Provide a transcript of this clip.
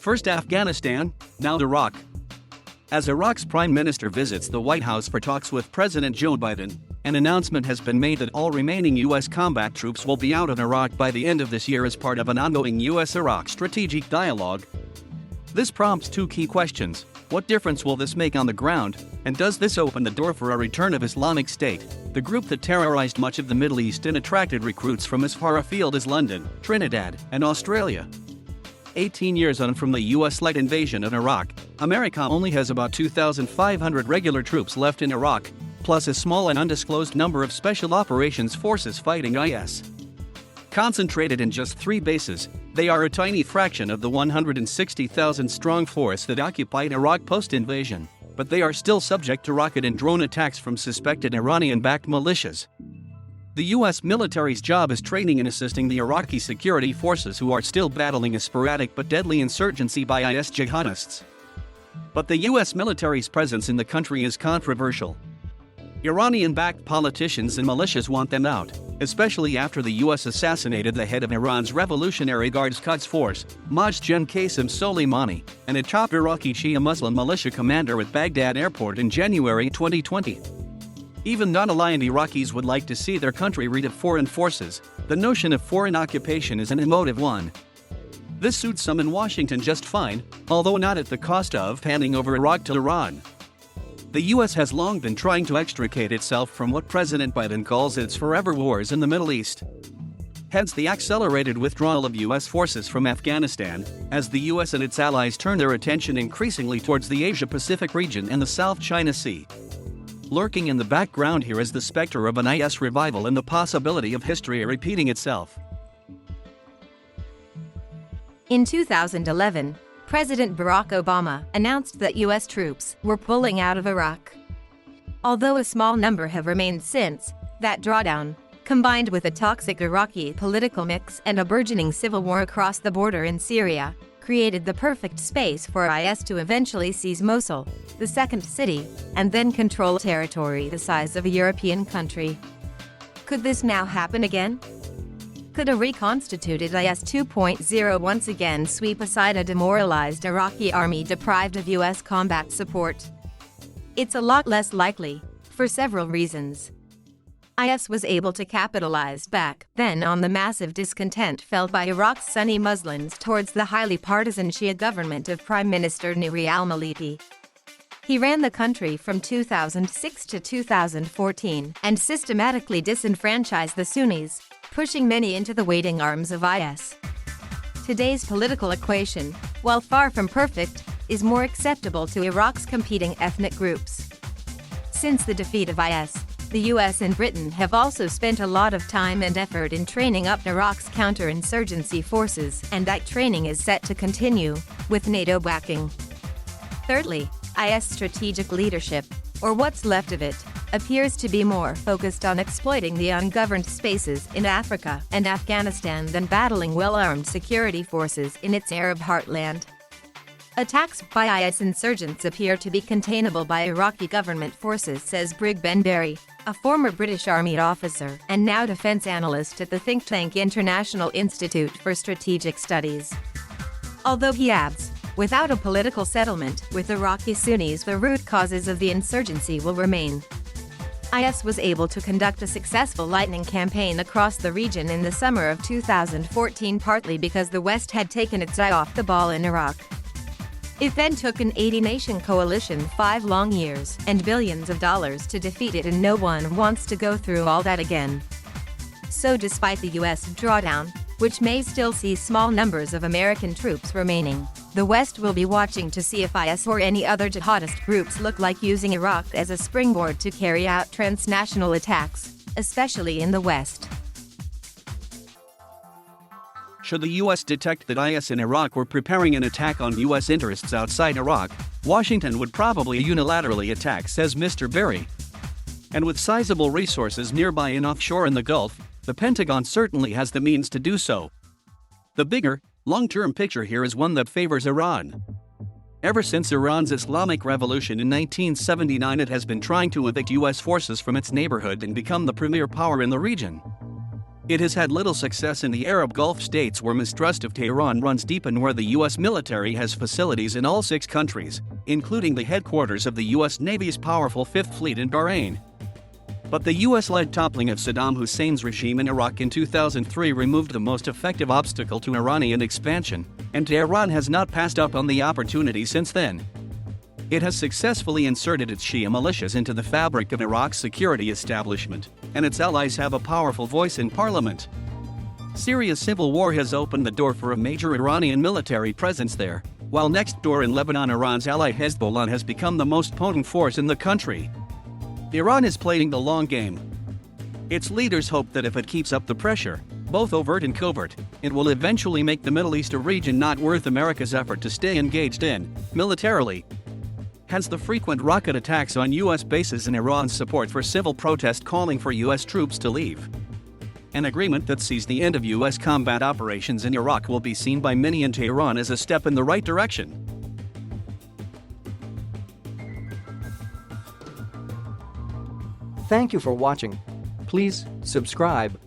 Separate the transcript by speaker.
Speaker 1: First Afghanistan, now Iraq. As Iraq's prime minister visits the White House for talks with President Joe Biden, an announcement has been made that all remaining U.S. combat troops will be out of Iraq by the end of this year as part of an ongoing U.S.-Iraq strategic dialogue. This prompts two key questions. What difference will this make on the ground, and does this open the door for a return of Islamic State, the group that terrorized much of the Middle East and attracted recruits from as far afield as London, Trinidad, and Australia? 18 years on from the US-led invasion of Iraq, America only has about 2,500 regular troops left in Iraq, plus a small and undisclosed number of special operations forces fighting IS. Concentrated in just 3 bases, they are a tiny fraction of the 160,000-strong force that occupied Iraq post-invasion, but they are still subject to rocket and drone attacks from suspected Iranian-backed militias. The U.S. military's job is training and assisting the Iraqi security forces who are still battling a sporadic but deadly insurgency by IS jihadists. But the U.S. military's presence in the country is controversial. Iranian-backed politicians and militias want them out, especially after the U.S. assassinated the head of Iran's Revolutionary Guards Quds Force, Mohsen Qasim Soleimani, and a top Iraqi Shia Muslim militia commander at Baghdad airport in January 2020. Even non-aligned Iraqis would like to see their country rid of foreign forces. The notion of foreign occupation is an emotive one. This suits some in Washington just fine, although not at the cost of handing over Iraq to Iran. The U.S. has long been trying to extricate itself from what President Biden calls its forever wars in the Middle East. Hence the accelerated withdrawal of U.S. forces from Afghanistan, as the U.S. and its allies turn their attention increasingly towards the Asia-Pacific region and the South China Sea. Lurking in the background here is the specter of an IS revival and the possibility of history repeating itself.
Speaker 2: In 2011, President Barack Obama announced that U.S. troops were pulling out of Iraq. Although a small number have remained since, that drawdown, combined with a toxic Iraqi political mix and a burgeoning civil war across the border in Syria, created the perfect space for IS to eventually seize Mosul, the second city, and then control territory the size of a European country. Could this now happen again? Could a reconstituted IS 2.0 once again sweep aside a demoralized Iraqi army deprived of U.S. combat support? It's a lot less likely, for several reasons. IS was able to capitalize back then on the massive discontent felt by Iraq's Sunni Muslims towards the highly partisan Shia government of Prime Minister Nouri al-Maliki. He ran the country from 2006 to 2014 and systematically disenfranchised the Sunnis, pushing many into the waiting arms of IS. Today's political equation, while far from perfect, is more acceptable to Iraq's competing ethnic groups. Since the defeat of IS, the US and Britain have also spent a lot of time and effort in training up Iraq's counterinsurgency forces, and that training is set to continue, with NATO backing. Thirdly, IS strategic leadership, or what's left of it, appears to be more focused on exploiting the ungoverned spaces in Africa and Afghanistan than battling well-armed security forces in its Arab heartland. Attacks by IS insurgents appear to be containable by Iraqi government forces, says Brig Ben Berry, a former British Army officer and now defense analyst at the think tank International Institute for Strategic Studies. Although he adds, without a political settlement with Iraqi Sunnis, the root causes of the insurgency will remain. IS was able to conduct a successful lightning campaign across the region in the summer of 2014, partly because the West had taken its eye off the ball in Iraq. It then took an 80-nation coalition 5 long years and billions of dollars to defeat it, and no one wants to go through all that again. So despite the U.S. drawdown, which may still see small numbers of American troops remaining, the West will be watching to see if IS or any other jihadist groups look like using Iraq as a springboard to carry out transnational attacks, especially in the West.
Speaker 1: Should the U.S. detect that IS in Iraq were preparing an attack on U.S. interests outside Iraq, Washington would probably unilaterally attack, says Mr. Berry. And with sizable resources nearby and offshore in the Gulf, the Pentagon certainly has the means to do so. The bigger, long-term picture here is one that favors Iran. Ever since Iran's Islamic Revolution in 1979, it has been trying to evict U.S. forces from its neighborhood and become the premier power in the region. It has had little success in the Arab Gulf states where mistrust of Tehran runs deep and where the U.S. military has facilities in all 6 countries, including the headquarters of the U.S. Navy's powerful Fifth Fleet in Bahrain. But the U.S.-led toppling of Saddam Hussein's regime in Iraq in 2003 removed the most effective obstacle to Iranian expansion, and Tehran has not passed up on the opportunity since then. It has successfully inserted its Shia militias into the fabric of Iraq's security establishment, and its allies have a powerful voice in parliament. Syria's civil war has opened the door for a major Iranian military presence there, while next door in Lebanon, Iran's ally Hezbollah has become the most potent force in the country. Iran is playing the long game. Its leaders hope that if it keeps up the pressure, both overt and covert, it will eventually make the Middle East a region not worth America's effort to stay engaged in, militarily. Hence the frequent rocket attacks on U.S. bases and Iran's support for civil protest calling for U.S. troops to leave. An agreement that sees the end of U.S. combat operations in Iraq will be seen by many in Tehran as a step in the right direction.
Speaker 3: Thank you for watching. Please subscribe.